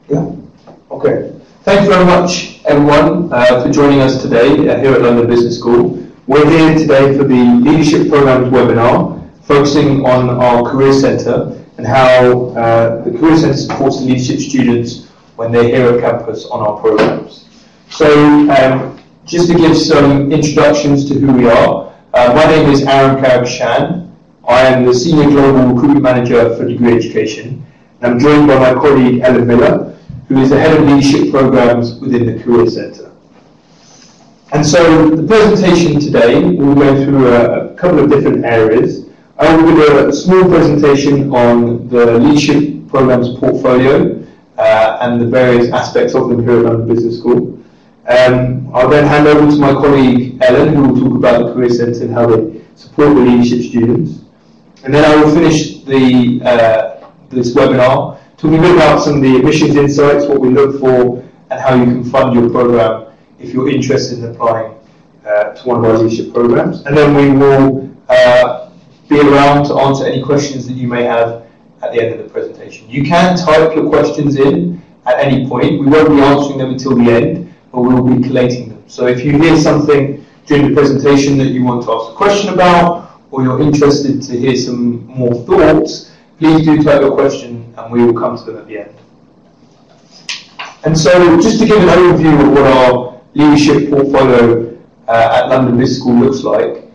Yeah. Okay. Thank you very much, everyone, for joining us today here at London Business School. We're here today for the Leadership Programs webinar, focusing on our Career Centre and how the Career Centre supports the leadership students when they're here at campus on our programs. So, just to give some introductions to who we are, my name is Aram Karakashian. I am the Senior Global Recruitment Manager for Degree Education, and I'm joined by my colleague Ellen Miller, who is the Head of Leadership Programs within the Career Centre. And so the presentation today, we'll go through a couple of different areas. I will give a small presentation on the Leadership Programs portfolio and the various aspects of them here at London Business School. I'll then hand over to my colleague Ellen, who will talk about the Career Centre and how they support the leadership students. And then I will finish this webinar talking a bit about some of the admissions insights, what we look for, and how you can fund your program if you're interested in applying to one of our leadership programs. And then we will be around to answer any questions that you may have at the end of the presentation. You can type your questions in at any point. We won't be answering them until the end, but we will be collating them. So if you hear something during the presentation that you want to ask a question about, or you're interested to hear some more thoughts, please do type your question and we will come to them at the end. And so just to give an overview of what our leadership portfolio at London Business School looks like,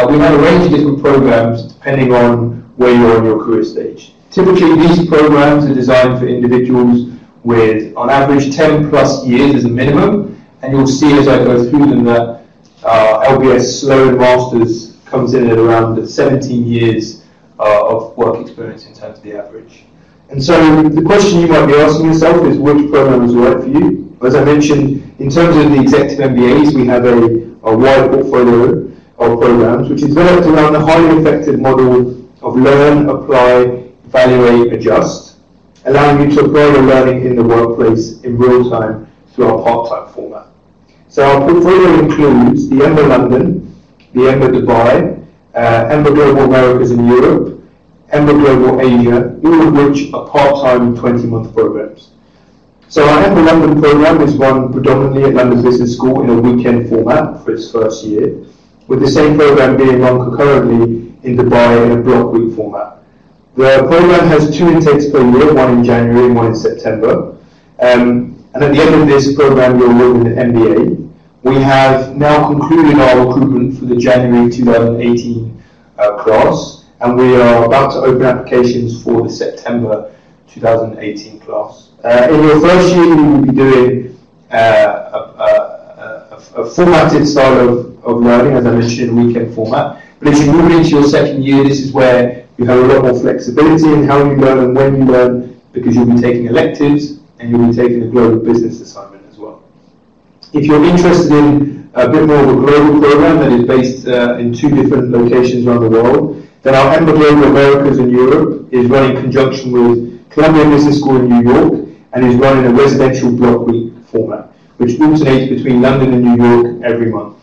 we have a range of different programs depending on where you are in your career stage. Typically these programs are designed for individuals with on average 10 plus years as a minimum, and you'll see as I go through them that LBS Sloan Masters comes in at around 17 years of work experience in terms of the average. And so the question you might be asking yourself is which program is right for you? As I mentioned, in terms of the executive MBAs, we have a wide portfolio of programs which is developed around the highly effective model of learn, apply, evaluate, adjust, allowing you to apply your learning in the workplace in real time through our part-time format. So our portfolio includes the EMBA London, the EMBA Dubai, EMBA Global Americas and Europe, EMBA Global Asia, all of which are part-time 20-month programs. So our EMBA London program is run predominantly at London Business School in a weekend format for its first year, with the same program being run concurrently in Dubai in a block week format. The program has 2 intakes per year, one in January and one in September. And at the end of this program, you'll enroll in an MBA. We have now concluded our recruitment for the January 2018 class, and we are about to open applications for the September 2018 class. In your first year, you will be doing a formatted style of learning, as I mentioned, in a weekend format. But as you move into your second year, this is where you have a lot more flexibility in how you learn and when you learn, because you'll be taking electives and you'll be taking a global business assignment as well. If you're interested in a bit more of a global program that is based in 2 different locations around the world, then our EMBA Global Americas in Europe is run in conjunction with Columbia Business School in New York and is run in a residential block week format, which alternates between London and New York every month.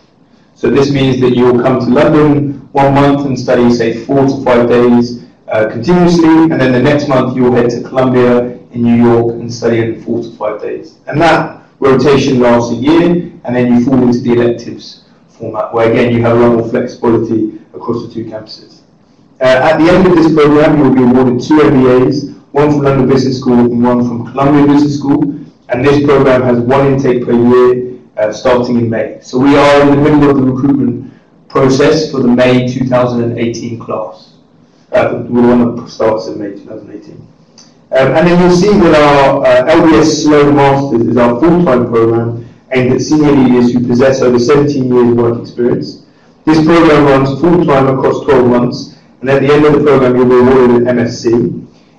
So this means that you'll come to London 1 month and study, say, 4 to 5 days continuously, and then the next month you'll head to Columbia in New York and study in 4 to 5 days. And that rotation lasts a year, and then you fall into the electives format, where again you have a lot more flexibility across the 2 campuses. At the end of this program, you will be awarded 2 MBAs, one from London Business School and one from Columbia Business School, and this program has 1 intake per year starting in May. So we are in the middle of the recruitment process for the May 2018 class, the one that starts in May 2018. And then you'll see that our LBS Sloan Masters is our full-time program aimed at senior leaders who possess over 17 years work experience. This program runs full-time across 12 months, and at the end of the program you'll be awarded an MSc.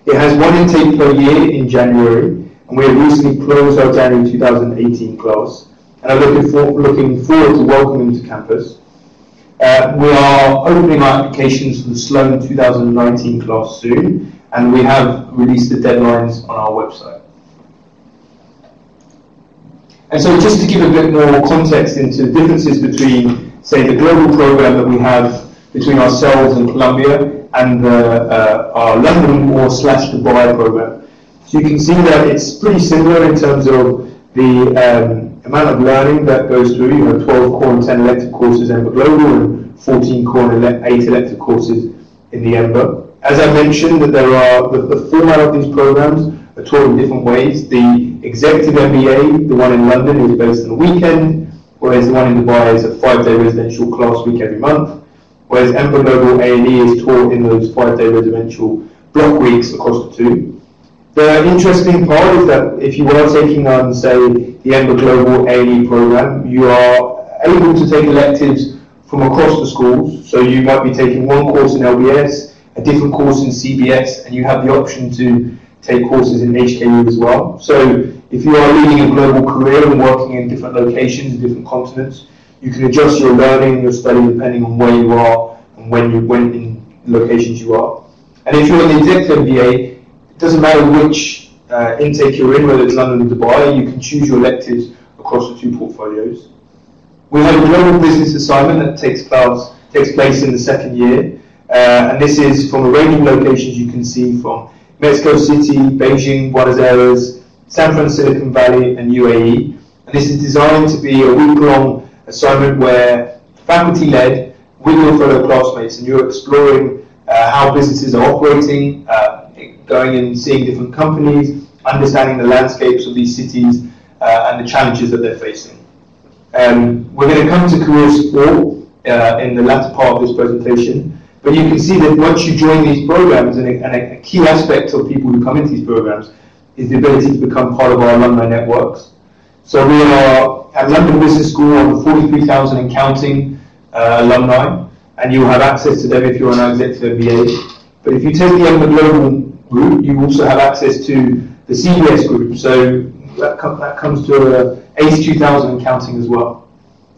It has 1 intake per year in January, and we have recently closed our January 2018 class, and are looking forward to welcoming them to campus. We are opening our applications for the Sloan 2019 class soon, and we have released the deadlines on our website. And so just to give a bit more context into the differences between, say, the global program that we have between ourselves and Columbia and our London or / Dubai program. So you can see that it's pretty similar in terms of the amount of learning that goes through. You have 12 core and 10 elective courses in Ember Global and 14 core and 8 elective courses in the Ember. As I mentioned, that there are the format of these programs are taught in different ways. The Executive MBA, the one in London, is based on a weekend, whereas the one in Dubai is a 5-day residential class week every month, whereas Ember Global A&E is taught in those 5-day residential block weeks across the two. The interesting part is that if you are taking on, say, the Ember Global A&E program, you are able to take electives from across the schools. So you might be taking one course in LBS, a different course in CBS, and you have the option to take courses in HKU as well. So if you are leading a global career and working in different locations, in different continents, you can adjust your learning and your study depending on where you are and when in locations you are. And if you're in the Executive MBA, it doesn't matter which intake you're in, whether it's London or Dubai, you can choose your electives across the two portfolios. We have a global business assignment that takes place in the second year, and this is from a range of locations you can see from Mexico City, Beijing, Buenos Aires, San Francisco, Silicon Valley, and UAE. And this is designed to be a week-long assignment where faculty-led with your fellow classmates, and you're exploring how businesses are operating, going and seeing different companies, understanding the landscapes of these cities and the challenges that they're facing. We're going to come to career support in the latter part of this presentation, but you can see that once you join these programs, and a key aspect of people who come into these programs is the ability to become part of our alumni networks. So we are at London Business School on 43,000 and counting alumni, and you'll have access to them if you're on our Executive MBA. But if you take the Ember Global group, you also have access to the CBS group, so that comes to 82,000 and counting as well.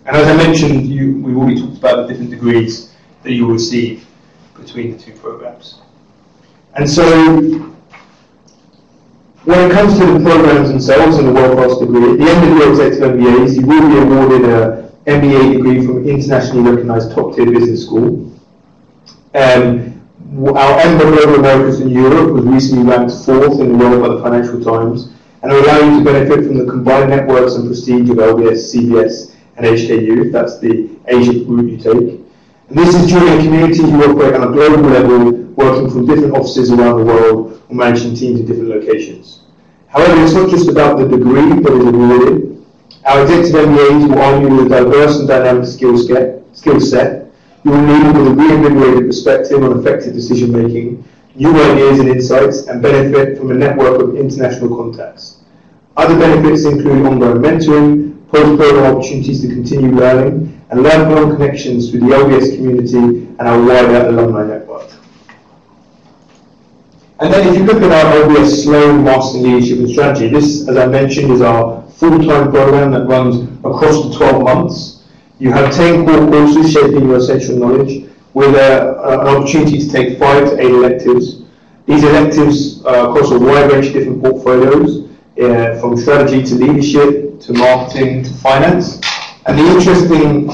And as I mentioned, we've already talked about the different degrees that you will receive between the two programs. And so, when it comes to the programs themselves and the world-class degree, at the end of your Executive MBAs, you will be awarded an MBA degree from an internationally recognised top-tier business school. Our Ember Global Americas in Europe was recently ranked 4th in the world by the Financial Times, and will allow you to benefit from the combined networks and prestige of LBS, CBS, and HKU, if that's the Asia route you take. And this is during a community who operate on a global level, working from different offices around the world or managing teams in different locations. However, it's not just about the degree that is awarded. Our Executive MBAs will arm you with a diverse and dynamic skill set. You will lead with a reinvigorated perspective on effective decision making, new ideas and insights, and benefit from a network of international contacts. Other benefits include ongoing mentoring, post-program opportunities to continue learning, and lifelong connections through the LBS community and our wider alumni network. And then if you look at our LBS Sloan Master in Leadership and Strategy, this, as I mentioned, is our full-time program that runs across the 12 months. You have 10 core courses shaping your essential knowledge with an opportunity to take 5 to 8 electives. These electives across a wide range of different portfolios, from strategy to leadership, to marketing, to finance. And the interesting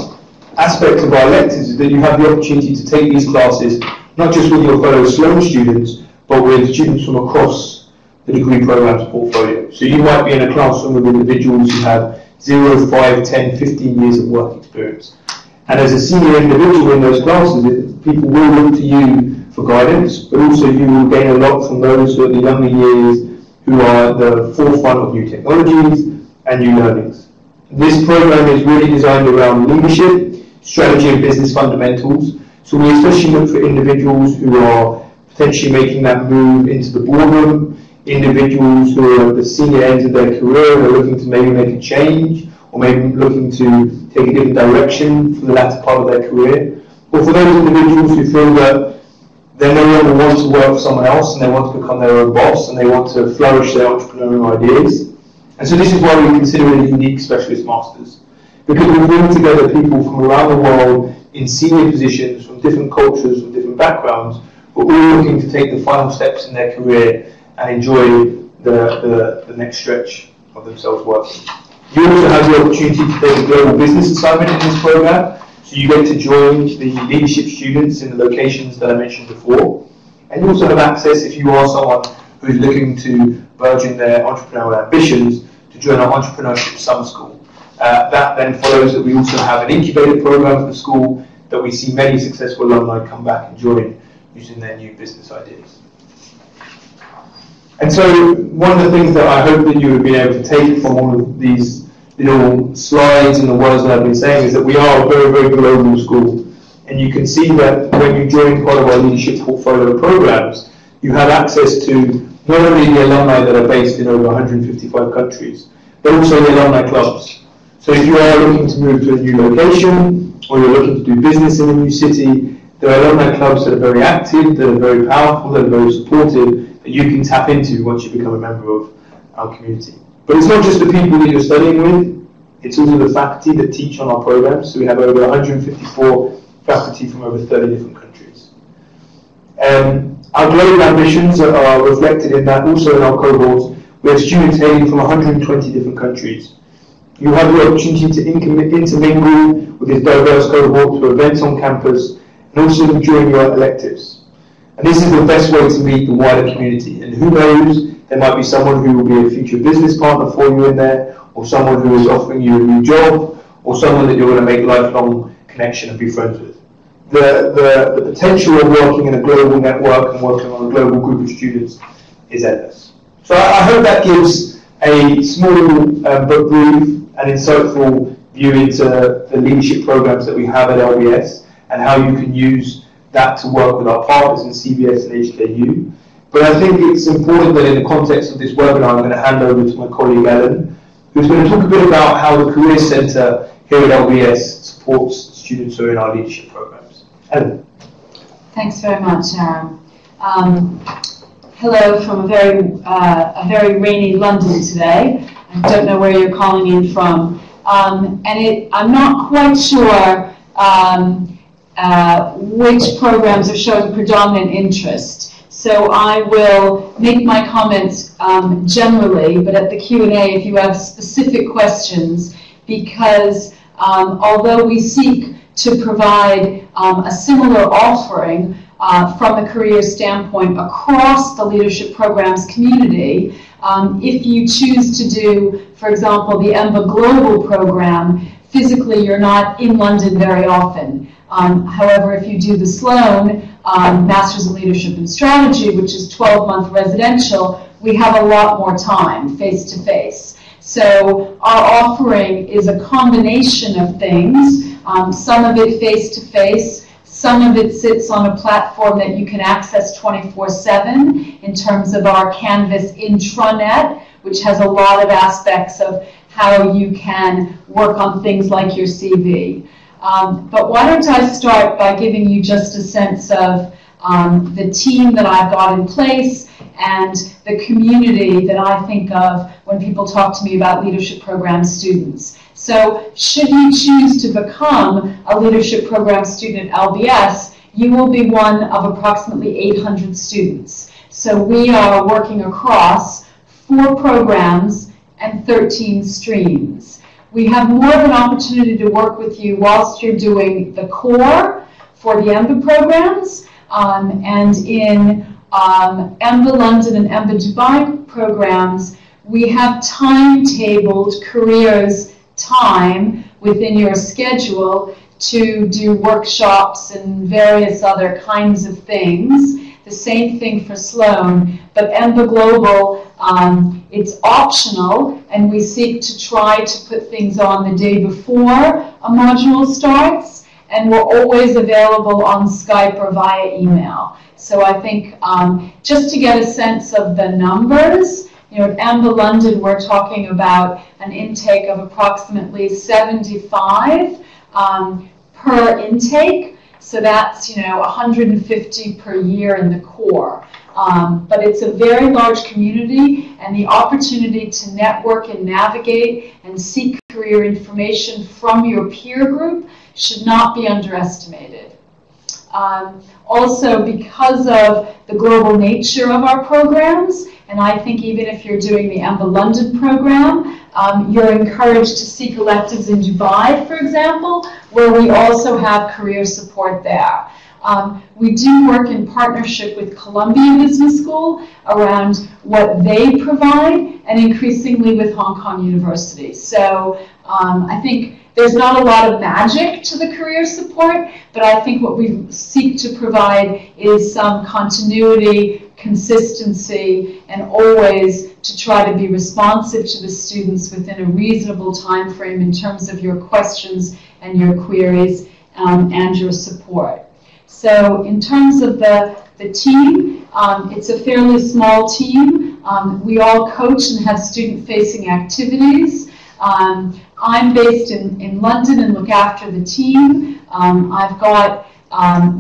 aspect of our electives is that you have the opportunity to take these classes, not just with your fellow Sloan students, but with students from across the degree program's portfolio. So you might be in a classroom with individuals who have 0, 5, 10, 15 years of work experience. And as a senior individual in those classes, people will look to you for guidance, but also you will gain a lot from those who are the younger years, who are at the forefront of new technologies and new learnings. This program is really designed around leadership, strategy and business fundamentals. So we especially look for individuals who are potentially making that move into the boardroom, individuals who are at the senior ends of their career and are looking to maybe make a change, or maybe looking to take a different direction for the latter part of their career. Or for those individuals who feel that they no longer want to work for someone else and they want to become their own boss and they want to flourish their entrepreneurial ideas. And so this is why we consider it a unique specialist masters, because we bring together people from around the world in senior positions, from different cultures, from different backgrounds, but all looking to take the final steps in their career and enjoy the next stretch of themselves working. You also have the opportunity to take a global business assignment in this program, so you get to join the leadership students in the locations that I mentioned before. And you also have access, if you are someone who is looking to burgeon their entrepreneurial ambitions to join our entrepreneurship summer school. That then follows that we also have an incubator program at the school that we see many successful alumni come back and join using their new business ideas. And so one of the things that I hope that you have been able to take from all of these little slides and the words that I've been saying is that we are a very, very global school. And you can see that when you join part of our leadership portfolio programs, you have access to not only the alumni that are based in over 155 countries, but also the alumni clubs. So if you are looking to move to a new location, or you're looking to do business in a new city, there are alumni clubs that are very active, that are very powerful, that are very supportive, that you can tap into once you become a member of our community. But it's not just the people that you're studying with, it's also the faculty that teach on our programs. So we have over 154 faculty from over 30 different countries. Our global ambitions are reflected in that also in our cohorts. We have students hailing from 120 different countries. You have the opportunity to intermingle with this diverse cohort through events on campus and also during your electives. And this is the best way to meet the wider community. And who knows, there might be someone who will be a future business partner for you in there, or someone who is offering you a new job, or someone that you're going to make lifelong connection and be friends with. The potential of working in a global network and working on a global group of students is endless. So I hope that gives a small but brief and insightful view into the leadership programs that we have at LBS and how you can use that to work with our partners in CBS and HKU. But I think it's important that in the context of this webinar, I'm going to hand over to my colleague Ellen, who's going to talk a bit about how the Career Centre here at LBS supports students who are in our leadership programs. Ellen. Thanks very much, Aram. Hello from a very rainy London today. I don't know where you're calling in from. I'm not quite sure which programs are showing predominant interest. So I will make my comments generally, but at the Q&A if you have specific questions, because although we seek to provide a similar offering from a career standpoint across the leadership programs community, if you choose to do, for example, the EMBA Global program, physically you're not in London very often. However, if you do the Sloan Masters in Leadership and Strategy, which is 12-month residential, we have a lot more time face-to-face. So our offering is a combination of things, some of it face-to-face, some of it sits on a platform that you can access 24/7 in terms of our Canvas intranet, which has a lot of aspects of how you can work on things like your CV. But why don't I start by giving you just a sense of the team that I've got in place and the community that I think of when people talk to me about leadership program students. So should you choose to become a leadership program student at LBS, you will be one of approximately 800 students. So we are working across 4 programs and 13 streams. We have more of an opportunity to work with you whilst you're doing the core for the EMBA programs, and in EMBA London and EMBA Dubai programs, we have timetabled careers time within your schedule to do workshops and various other kinds of things. The same thing for Sloan, but EMBA Global, it's optional, and we seek to try to put things on the day before a module starts, and we're always available on Skype or via email. So I think just to get a sense of the numbers, at EMBA London, we're talking about an intake of approximately 75 per intake. So that's 150 per year in the core. But it's a very large community, and the opportunity to network and navigate and seek career information from your peer group should not be underestimated. Also, because of the global nature of our programs, and I think even if you're doing the EMBA London program, you're encouraged to seek electives in Dubai, for example, where we also have career support there. We do work in partnership with Columbia Business School around what they provide, and increasingly with Hong Kong University. So I think there's not a lot of magic to the career support, but I think what we seek to provide is some continuity, consistency, and always to try to be responsive to the students within a reasonable time frame in terms of your questions and your queries and your support. So in terms of the team, it's a fairly small team. We all coach and have student-facing activities. I'm based in London and look after the team. I've got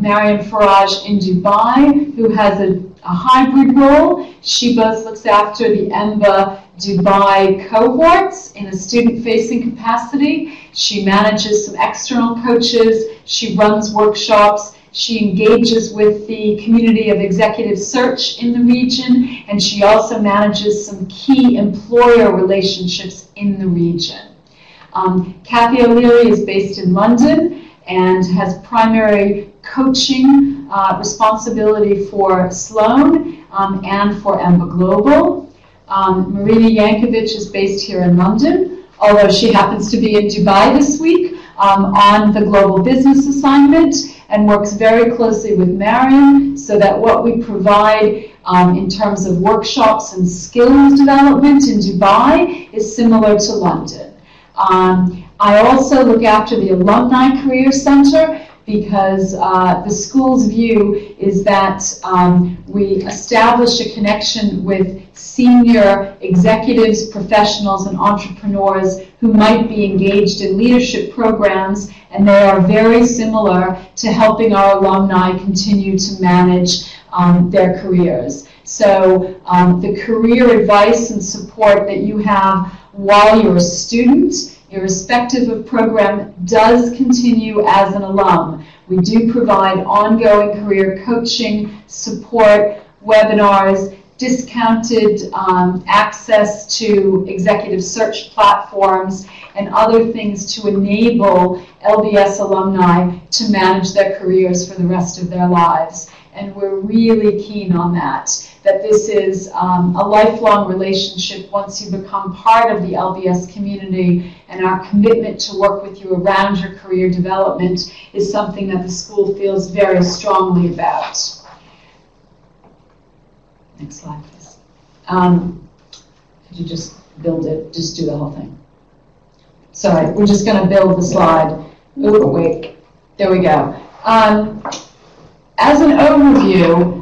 Mariam Faraj in Dubai, who has a hybrid role. She both looks after the EMBA Dubai cohorts in a student-facing capacity. She manages some external coaches. She runs workshops. She engages with the community of executive search in the region, and she also manages some key employer relationships in the region. Kathy O'Leary is based in London and has primary coaching responsibility for Sloan and for EMBA Global. Marina Yankovic is based here in London, although she happens to be in Dubai this week on the global business assignment, and works very closely with Mariam so that what we provide in terms of workshops and skills development in Dubai is similar to London. I also look after the Alumni Career Center because the school's view is that we establish a connection with senior executives, professionals, and entrepreneurs who might be engaged in leadership programs, and they are very similar to helping our alumni continue to manage their careers. So the career advice and support that you have while you're a student, irrespective of program, does continue as an alum. We do provide ongoing career coaching, support, webinars, discounted access to executive search platforms, and other things to enable LBS alumni to manage their careers for the rest of their lives. And we're really keen on that this is a lifelong relationship once you become part of the LBS community, and our commitment to work with you around your career development is something that the school feels very strongly about. Next slide, please. Could you just build it, just do the whole thing? Sorry, we're just going to build the slide. Oh, wait, there we go. As an overview,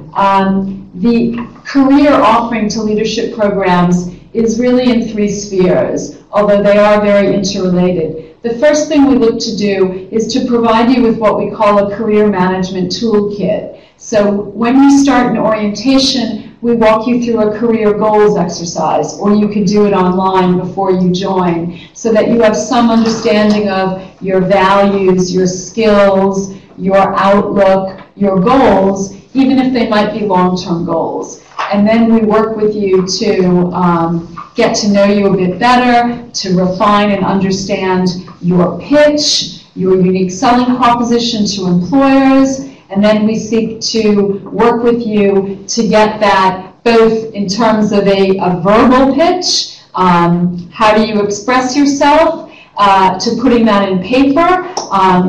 the career offering to leadership programs is really in three spheres, although they are very interrelated. The first thing we look to do is to provide you with what we call a career management toolkit. So when you start an orientation, we walk you through a career goals exercise, or you can do it online before you join, so that you have some understanding of your values, your skills, your outlook, your goals, even if they might be long-term goals. And then we work with you to get to know you a bit better, to refine and understand your pitch, your unique selling proposition to employers, and then we seek to work with you to get that both in terms of a verbal pitch, how do you express yourself, to putting that in paper,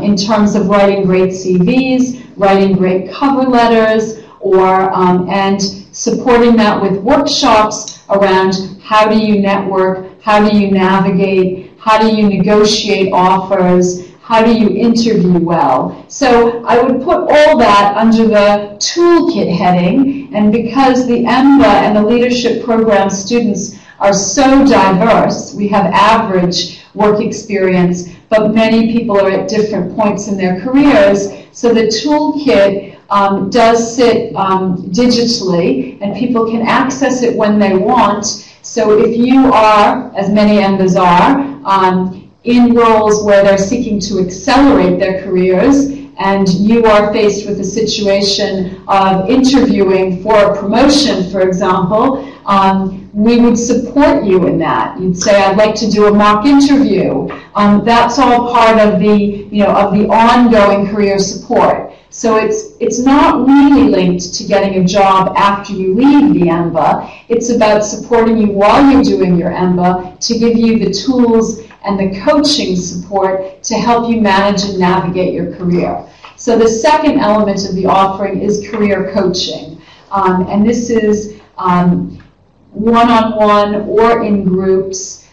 in terms of writing great CVs, writing great cover letters, or and supporting that with workshops around how do you network, how do you navigate, how do you negotiate offers, how do you interview well. So I would put all that under the toolkit heading, and because the EMBA and the leadership program students are so diverse, we have average work experience, but many people are at different points in their careers, so the toolkit does sit digitally, and people can access it when they want. So if you are, as many EMBAs are, in roles where they're seeking to accelerate their careers, and you are faced with a situation of interviewing for a promotion, for example, we would support you in that. You'd say, I'd like to do a mock interview. That's all part of the, of the ongoing career support. So it's not really linked to getting a job after you leave the EMBA. It's about supporting you while you're doing your EMBA to give you the tools and the coaching support to help you manage and navigate your career. So the second element of the offering is career coaching. And this is one-on-one or in groups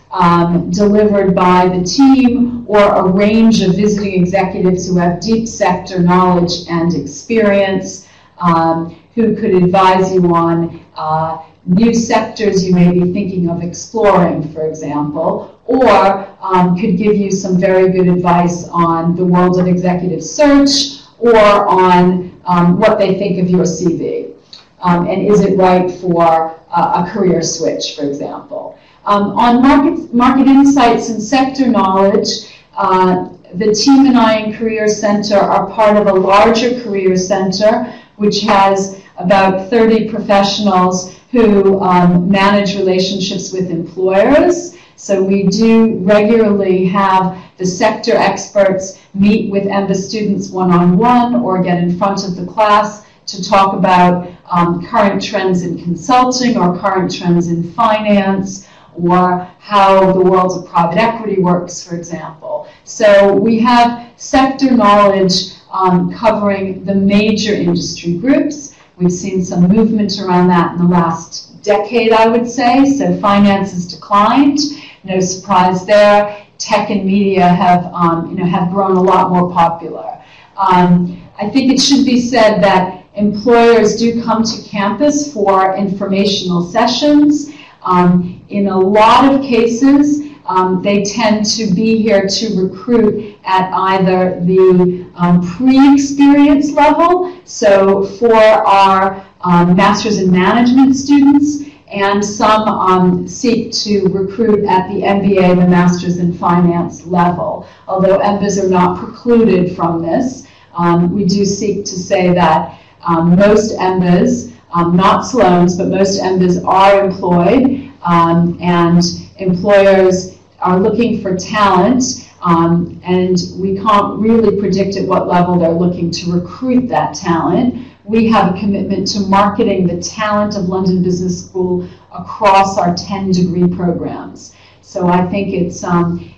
delivered by the team or a range of visiting executives who have deep sector knowledge and experience, who could advise you on new sectors you may be thinking of exploring, for example, or could give you some very good advice on the world of executive search or on what they think of your CV. And is it right for a career switch, for example. On market insights and sector knowledge, the team and I in Career Center are part of a larger Career Center, which has about 30 professionals who manage relationships with employers. So we do regularly have the sector experts meet with EMBA students one-on-one or get in front of the class to talk about current trends in consulting or current trends in finance or how the world of private equity works, for example. So we have sector knowledge covering the major industry groups. We've seen some movement around that in the last decade, I would say. So finance has declined, no surprise there. Tech and media have, have grown a lot more popular. I think it should be said that employers do come to campus for informational sessions. In a lot of cases, they tend to be here to recruit at either the pre-experience level, so for our Masters in Management students, and some seek to recruit at the MBA, the Masters in Finance level. Although MBAs are not precluded from this, we do seek to say that most MBAs, not Sloan's, but most MBAs are employed, and employers are looking for talent, and we can't really predict at what level they're looking to recruit that talent. We have a commitment to marketing the talent of London Business School across our 10-degree programs. So I think it's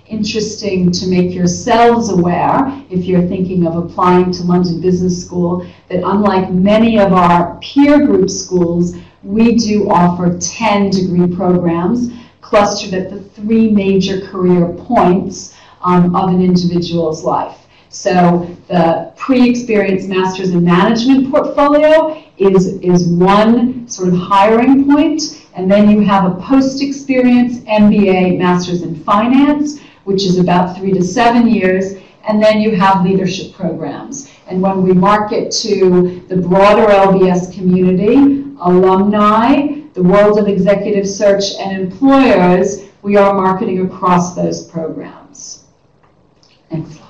interesting to make yourselves aware, if you're thinking of applying to London Business School, that unlike many of our peer group schools, we do offer 10-degree programs clustered at the 3 major career points of an individual's life. So the pre-experience Masters in Management portfolio is one sort of hiring point, and then you have a post-experience MBA Masters in Finance, which is about 3 to 7 years, and then you have leadership programs. And when we market to the broader LBS community, alumni, the world of executive search, and employers, we are marketing across those programs. Next slide.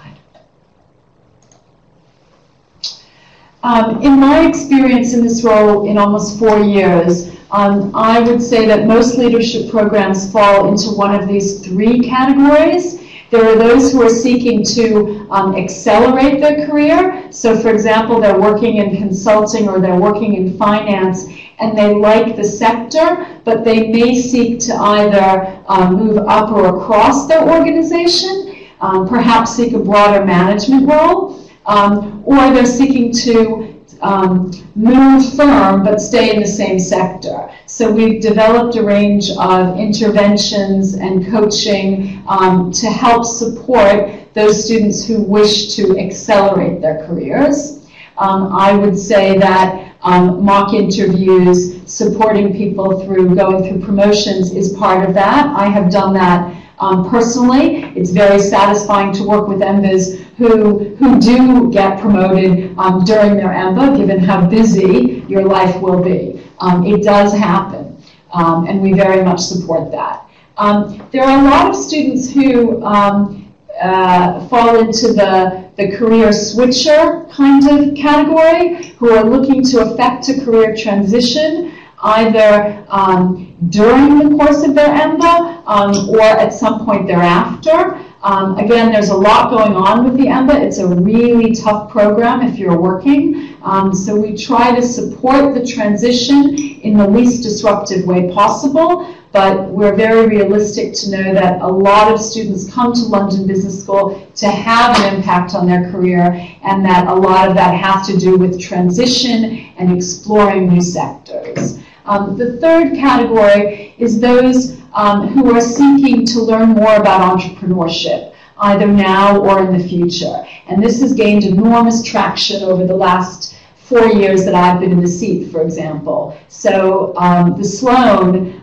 In my experience in this role in almost 4 years, I would say that most leadership programs fall into one of these 3 categories. There are those who are seeking to accelerate their career. So for example, they're working in consulting or they're working in finance and they like the sector, but they may seek to either move up or across their organization, perhaps seek a broader management role, or they're seeking to move firm but stay in the same sector. So we've developed a range of interventions and coaching to help support those students who wish to accelerate their careers. I would say that mock interviews, supporting people through going through promotions is part of that. I have done that personally. It's very satisfying to work with MBAs who do get promoted during their MBA, given how busy your life will be. It does happen, and we very much support that. There are a lot of students who fall into the career switcher kind of category, who are looking to effect a career transition, either during the course of their MBA or at some point thereafter. Again, there's a lot going on with the EMBA. It's a really tough program if you're working. So we try to support the transition in the least disruptive way possible, but we're very realistic to know that a lot of students come to London Business School to have an impact on their career, and that a lot of that has to do with transition and exploring new sectors. The third category is those who are seeking to learn more about entrepreneurship, either now or in the future. And this has gained enormous traction over the last 4 years that I've been in the seat, for example. So the Sloan,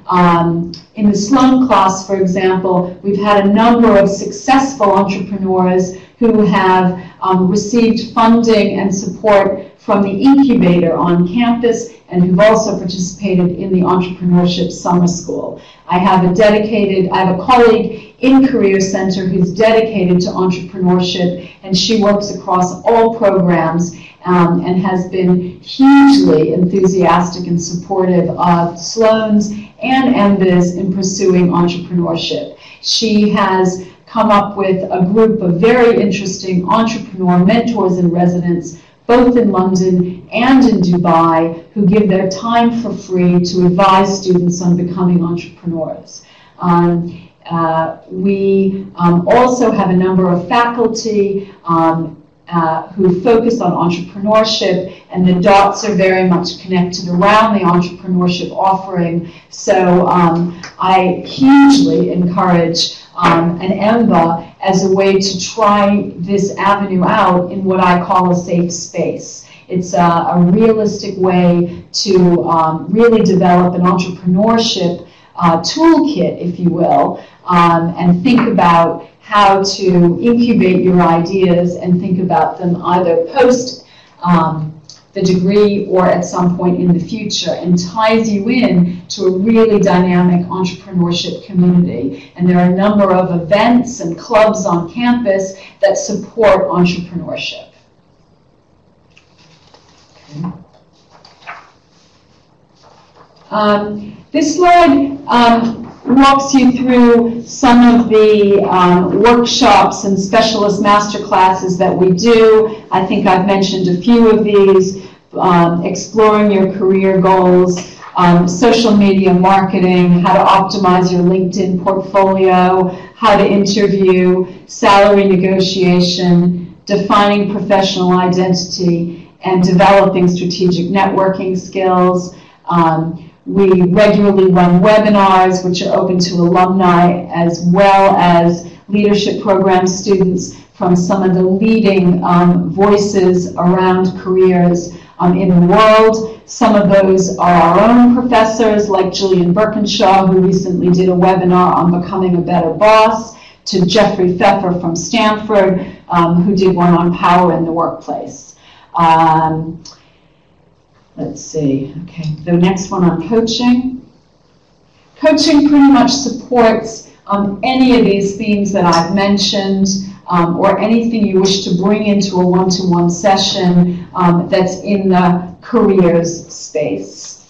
in the Sloan class, for example, we've had a number of successful entrepreneurs who have received funding and support from the incubator on campus, and who've also participated in the Entrepreneurship Summer School. I have a colleague in Career Center who's dedicated to entrepreneurship, and she works across all programs and has been hugely enthusiastic and supportive of Sloan's and EMBA's in pursuing entrepreneurship. She has come up with a group of very interesting entrepreneur mentors in residence, both in London and in Dubai, who give their time for free to advise students on becoming entrepreneurs. We also have a number of faculty who focus on entrepreneurship, and the dots are very much connected around the entrepreneurship offering. So I hugely encourage an EMBA as a way to try this avenue out in what I call a safe space. It's a realistic way to really develop an entrepreneurship toolkit, if you will, and think about how to incubate your ideas and think about them either post the degree or at some point in the future, and ties you in to a really dynamic entrepreneurship community. And there are a number of events and clubs on campus that support entrepreneurship. This slide walks you through some of the workshops and specialist master classes that we do. I think I've mentioned a few of these: exploring your career goals, social media marketing, how to optimize your LinkedIn portfolio, how to interview, salary negotiation, defining professional identity, and developing strategic networking skills. We regularly run webinars, which are open to alumni as well as leadership program students from some of the leading voices around careers in the world. Some of those are our own professors, like Julian Birkinshaw, who recently did a webinar on becoming a better boss, to Jeffrey Pfeffer from Stanford, who did one on power in the workplace. Let's see, okay, the next one on coaching. Coaching pretty much supports any of these themes that I've mentioned, or anything you wish to bring into a one-to-one session that's in the careers space.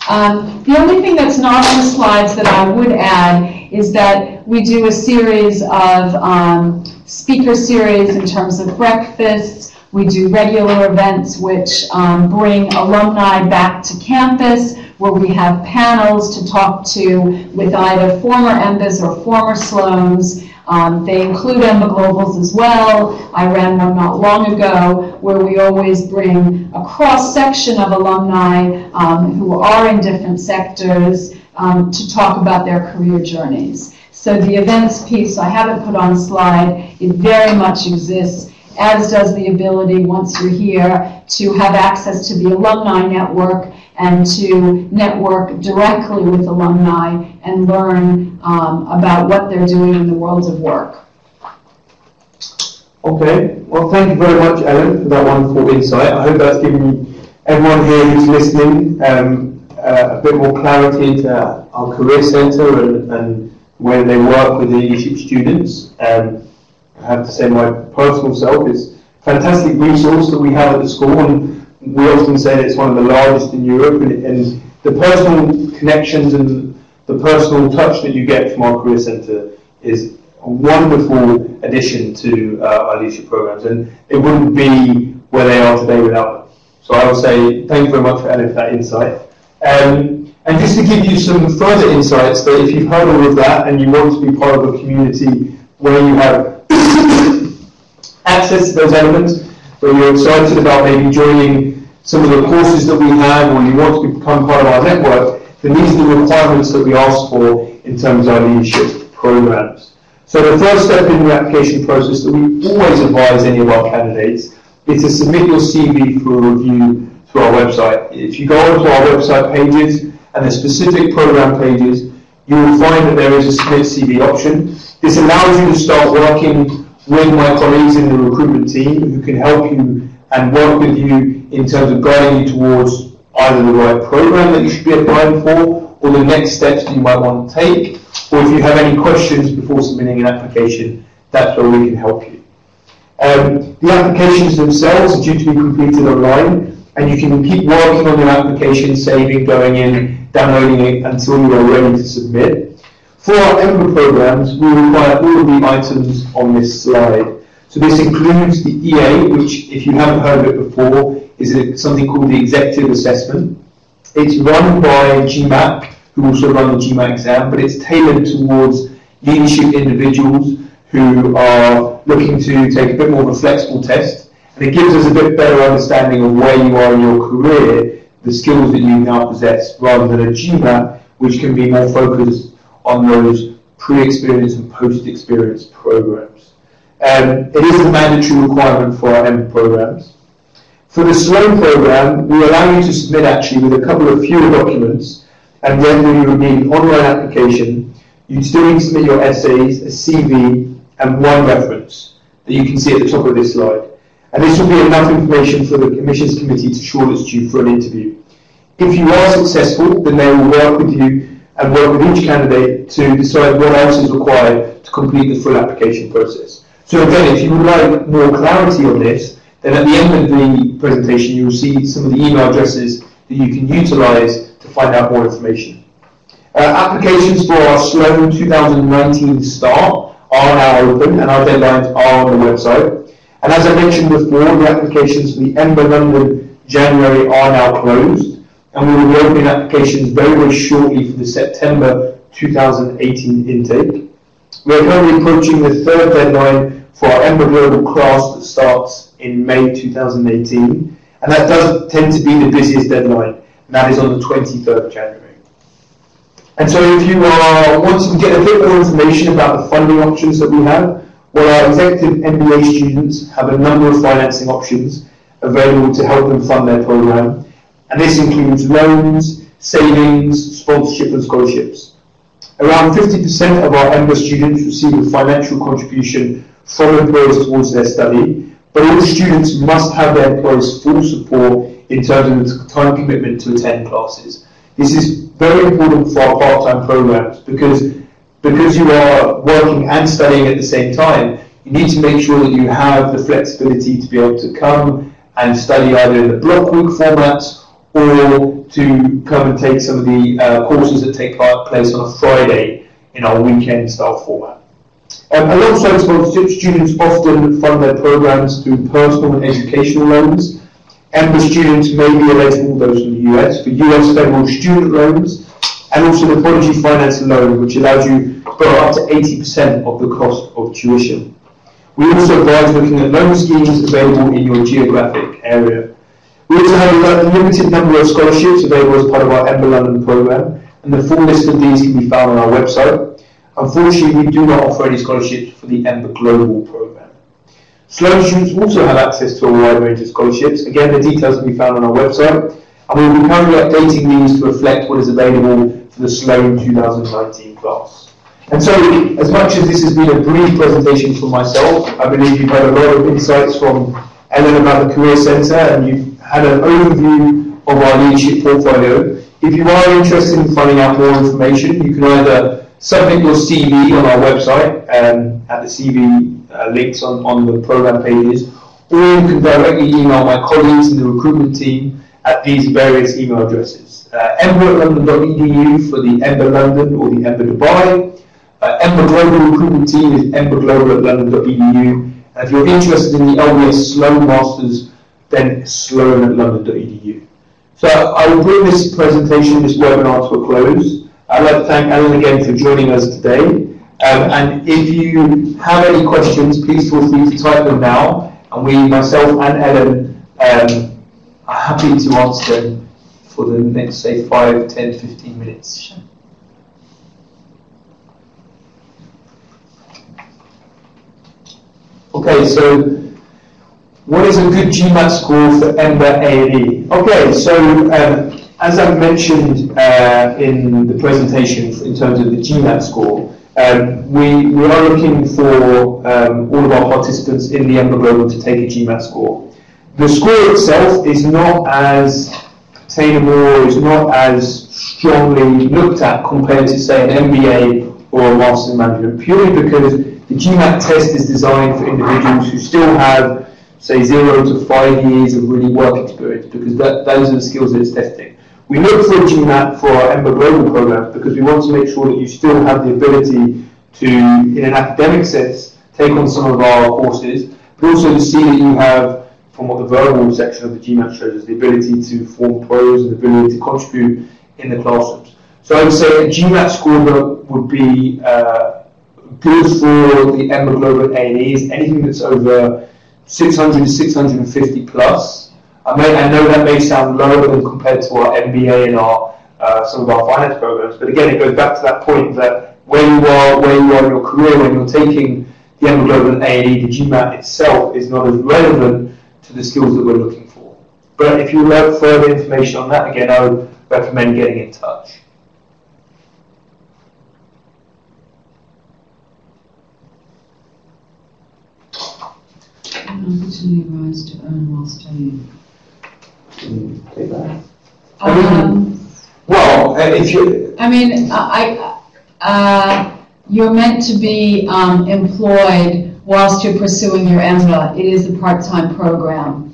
The only thing that's not on the slides that I would add is that we do a series of speaker series in terms of breakfasts. We do regular events which bring alumni back to campus, where we have panels to talk to with either former EMBAs or former Sloans. They include EMBA Globals as well. I ran one not long ago where we always bring a cross-section of alumni who are in different sectors to talk about their career journeys. So the events piece I haven't put on slide. It very much exists, as does the ability, once you're here, to have access to the alumni network and to network directly with alumni and learn about what they're doing in the world of work. Okay, well, thank you very much, Ellen, for that wonderful insight. I hope that's given everyone here who's listening a bit more clarity into our career centre and where they work with the leadership students. I have to say, my personal self is a fantastic resource that we have at the school, and we often say that it's one of the largest in Europe, and the personal connections and the personal touch that you get from our Career Centre is a wonderful addition to our leadership programs, and it wouldn't be where they are today without them. So I would say thank you very much for adding that insight. And just to give you some further insights, that if you've heard all of that and you want to be part of a community where you have access to those elements, where you're excited about maybe joining some of the courses that we have, or you want to become part of our network, then these are the requirements that we ask for in terms of our leadership programs. So the first step in the application process that we always advise any of our candidates is to submit your CV for a review through our website. If you go onto our website pages and the specific program pages, you will find that there is a submit CV option. This allows you to start working with my colleagues in the recruitment team who can help you and work with you in terms of guiding you towards either the right program that you should be applying for or the next steps that you might want to take, or if you have any questions before submitting an application, that's where we can help you. The applications themselves are due to be completed online, and you can keep working on your application, saving, going in, downloading it until you are ready to submit. For our EMBA programs, we require all of the items on this slide. So this includes the EA, which, if you haven't heard of it before, is something called the Executive Assessment. It's run by GMAT, who also run the GMAT exam, but it's tailored towards leadership individuals who are looking to take a bit more of a flexible test, and it gives us a bit better understanding of where you are in your career, the skills that you now possess, rather than a GMAT, which can be more focused on those pre-experience and post-experience programs. It is a mandatory requirement for our EMBA programs. For the Sloan program, we allow you to submit actually with a couple of fewer documents, and then you would need an online application. You'd still need to submit your essays, a CV, and one reference that you can see at the top of this slide. And this will be enough information for the admissions committee to shortlist you for an interview. If you are successful, then they will work with you and work with each candidate to decide what else is required to complete the full application process. So again, if you would like more clarity on this, then at the end of the presentation you will see some of the email addresses that you can utilise to find out more information. Applications for our Sloan 2019 start are now open, and our deadlines are on the website. And as I mentioned before, the applications for the EMBA London January are now closed, and we will be opening applications very, very shortly for the September 2018 intake. We are currently approaching the third deadline for our EMBA Global class that starts in May 2018, and that does tend to be the busiest deadline, and that is on the 23rd of January. And so if you are wanting to get a bit more information about the funding options that we have, well, our executive MBA students have a number of financing options available to help them fund their program, and this includes loans, savings, sponsorship and scholarships. Around 50% of our EMBA students receive a financial contribution from employers towards their study, but all students must have their employers' full support in terms of the time commitment to attend classes. This is very important for our part-time programs because you are working and studying at the same time. You need to make sure that you have the flexibility to be able to come and study either in the block week formats or to come and take some of the courses that take place on a Friday in our weekend style format. Alongside sponsorship, students often fund their programs through personal and educational loans. EMBA students may be eligible, those from the US, for US federal student loans, and also the Prodigy Finance loan, which allows you to borrow up to 80% of the cost of tuition. We also advise looking at loan schemes available in your geographic area. We also have a limited number of scholarships available as part of our EMBA London program, and the full list of these can be found on our website. Unfortunately, we do not offer any scholarships for the EMBA Global program. Sloan students also have access to a wide range of scholarships. Again, the details can be found on our website, and we will be currently updating these to reflect what is available for the Sloan 2019 class. And so, as much as this has been a brief presentation from myself, I believe you've had a lot of insights from Ellen about the Career Centre, and you've had an overview of our leadership portfolio. If you are interested in finding out more information, you can either submit your CV on our website at the CV links on the program pages, or you can directly email my colleagues in the recruitment team at these various email addresses. ember@london.edu for the Ember London or the Ember Dubai. Ember Global Recruitment Team is emberglobal@london.edu. And if you're interested in the LBS Sloan Masters, then sloan@london.edu. So I will bring this presentation, this webinar to a close. I'd like to thank Alan again for joining us today. And if you have any questions, please feel free to type them now. And myself and Ellen, are happy to answer them for the next, say, 5, 10, 15 minutes. Sure. Okay, so what is a good GMAT score for Ember A&E? Okay, so as I've mentioned in the presentation in terms of the GMAT score, we are looking for all of our participants in the Ember Global to take a GMAT score. The score itself is not as attainable, is not as strongly looked at compared to, say, an MBA or a Master's in Management, purely because the GMAT test is designed for individuals who still have, say, 0 to 5 years of really work experience, because those are the skills that it's testing. We look for a GMAT for our Ember Global programs because we want to make sure that you still have the ability to, in an academic sense, take on some of our courses, but also to see that you have, from what the verbal section of the GMAT shows us, the ability to form pros and the ability to contribute in the classrooms. So I would say a GMAT score would be good for the Ember Global A&E is anything that's over 600 to 650 plus. I know that may sound lower than compared to our MBA and some of our finance programs, but again, it goes back to that point that where you are in your career, when you're taking the Ember Global A&E, the GMAT itself is not as relevant to the skills that we're looking for. But if you would like further information on that, again, I would recommend getting in touch. Opportunity rise to earn while studying. Take that. If you. You're meant to be employed whilst you're pursuing your MBA. It is a part-time program.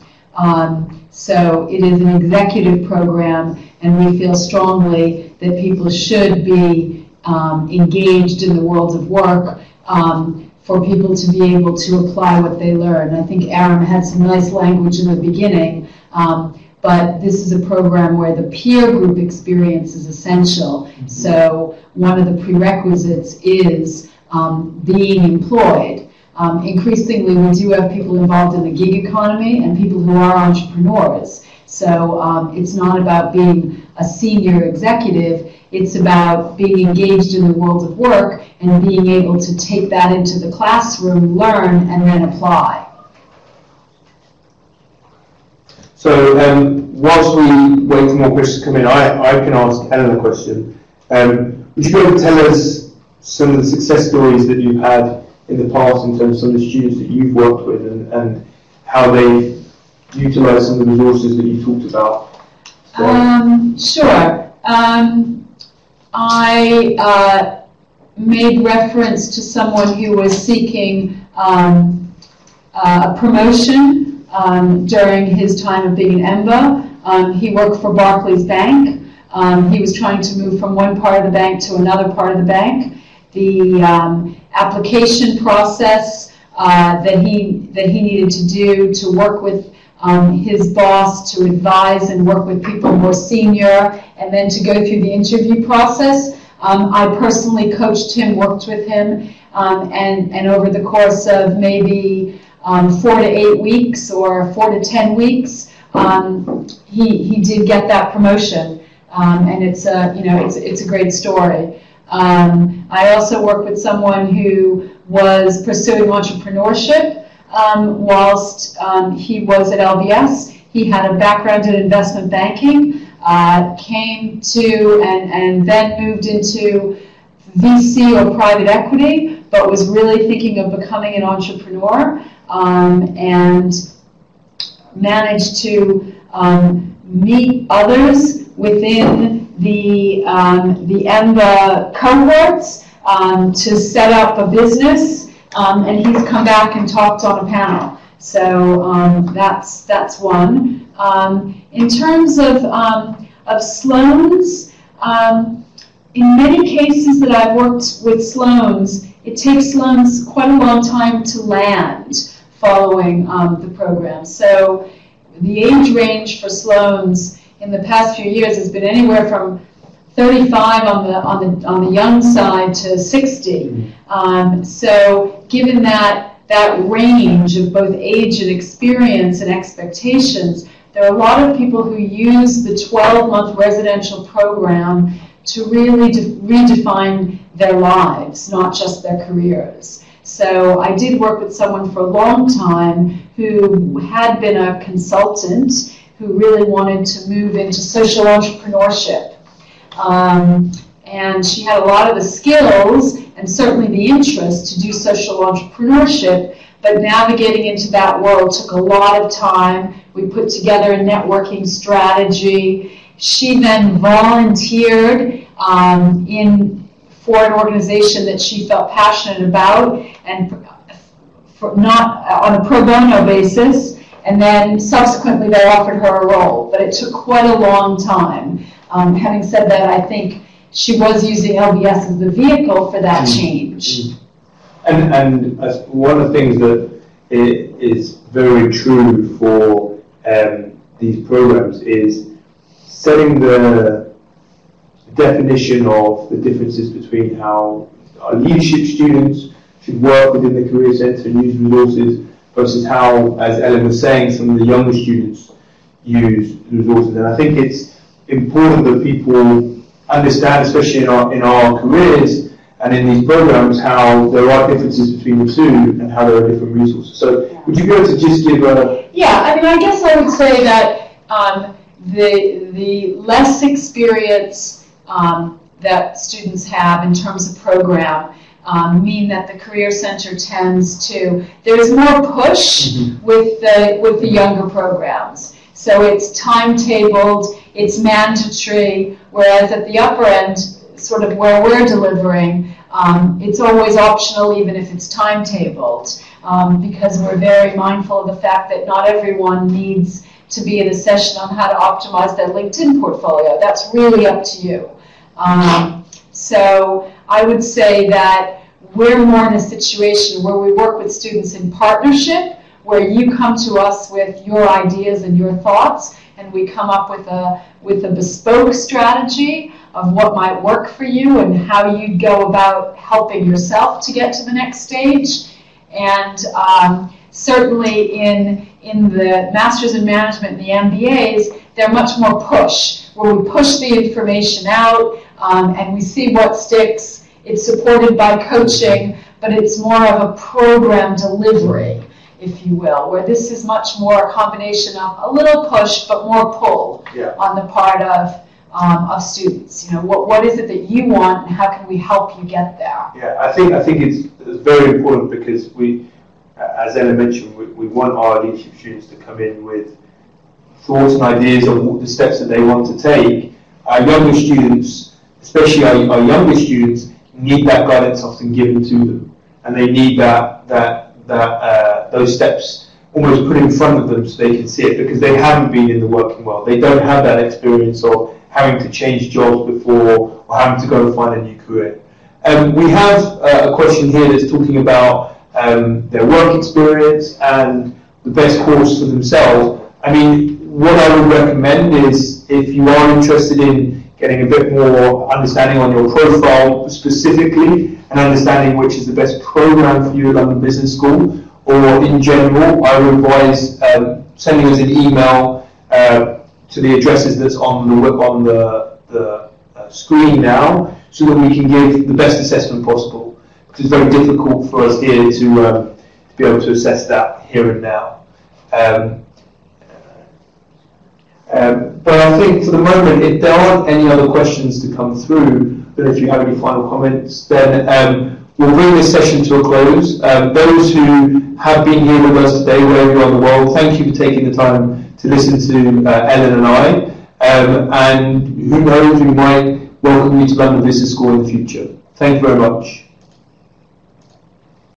So it is an executive program, and we feel strongly that people should be engaged in the world of work for people to be able to apply what they learn. I think Aram had some nice language in the beginning, but this is a program where the peer group experience is essential. Mm-hmm. So one of the prerequisites is being employed. Increasingly, we do have people involved in the gig economy and people who are entrepreneurs. So it's not about being a senior executive, it's about being engaged in the world of work and being able to take that into the classroom, learn, and then apply. So whilst we wait for more questions to come in, I can ask Ellen a question. Would you be able to tell us some of the success stories that you've had in the past in terms of some of the students that you've worked with and how they've utilised some of the resources that you talked about? Sure. I made reference to someone who was seeking a promotion during his time of being an Ember. He worked for Barclays Bank. He was trying to move from one part of the bank to another part of the bank. The application process that he needed to do to work with his boss, to advise and work with people more senior, and then to go through the interview process. I personally coached him, worked with him, and over the course of maybe 4 to 8 weeks or 4 to 10 weeks, he did get that promotion, and it's a great story. I also worked with someone who was pursuing entrepreneurship whilst he was at LBS. He had a background in investment banking, came to and then moved into VC or private equity, but was really thinking of becoming an entrepreneur, and managed to meet others within the EMBA cohorts to set up a business, and he's come back and talked on a panel. So that's one. In terms of Sloan's, in many cases that I've worked with Sloan's, it takes Sloan's quite a long time to land following the program. So the age range for Sloan's in the past few years has been anywhere from 35 on the young side to 60. So given that range of both age and experience and expectations, there are a lot of people who use the 12-month residential program to really redefine their lives, not just their careers. So I did work with someone for a long time who had been a consultant who really wanted to move into social entrepreneurship. And she had a lot of the skills and certainly the interest to do social entrepreneurship, but navigating into that world took a lot of time. We put together a networking strategy. She then volunteered for an organization that she felt passionate about, and not on a pro bono basis, and then subsequently they offered her a role, but it took quite a long time. Having said that, I think she was using LBS as the vehicle for that change. And one of the things that is very true for these programs is setting the definition of the differences between how our leadership students should work within the Career Centre and use resources versus how, as Ellen was saying, some of the younger students use resources. And I think it's important that people understand, especially in our careers and in these programs, how there are differences between the two and how there are different resources. So would you be able to just give a... Yeah, I mean, I guess I would say that the less experience that students have in terms of program mean that the Career Centre tends to, there's more push with the younger programs. So it's timetabled, it's mandatory, whereas at the upper end, sort of where we're delivering, it's always optional even if it's timetabled, because we're very mindful of the fact that not everyone needs to be in a session on how to optimize their LinkedIn portfolio. That's really up to you. So I would say that we're more in a situation where we work with students in partnership, where you come to us with your ideas and your thoughts, and we come up with a bespoke strategy of what might work for you and how you'd go about helping yourself to get to the next stage. And certainly in the Masters in Management and the MBAs, they're much more push, where we push the information out and we see what sticks. It's supported by coaching, but it's more of a program delivery, if you will, where this is much more a combination of a little push but more pull on the part of students. You know, what is it that you want, and how can we help you get there? Yeah, I think it's very important because we, as Ella mentioned, we want our leadership students to come in with thoughts and ideas of what the steps that they want to take. Our younger students, especially our younger students, need that guidance often given to them, and they need those steps almost put in front of them so they can see it, because they haven't been in the working world. They don't have that experience of having to change jobs before or having to go and find a new career. We have a question here that's talking about their work experience and the best course for themselves. I mean, what I would recommend is, if you are interested in getting a bit more understanding on your profile specifically and understanding which is the best program for you at London Business School, or in general, I would advise sending us an email to the addresses that's on the screen now, so that we can give the best assessment possible. Because it's very difficult for us here to be able to assess that here and now. But I think for the moment, if there aren't any other questions to come through, then if you have any final comments, then we'll bring this session to a close. Those who have been here with us today, wherever you are in the world, thank you for taking the time to listen to Ellen and I. And who knows, we might welcome you to London Business School in the future. Thank you very much.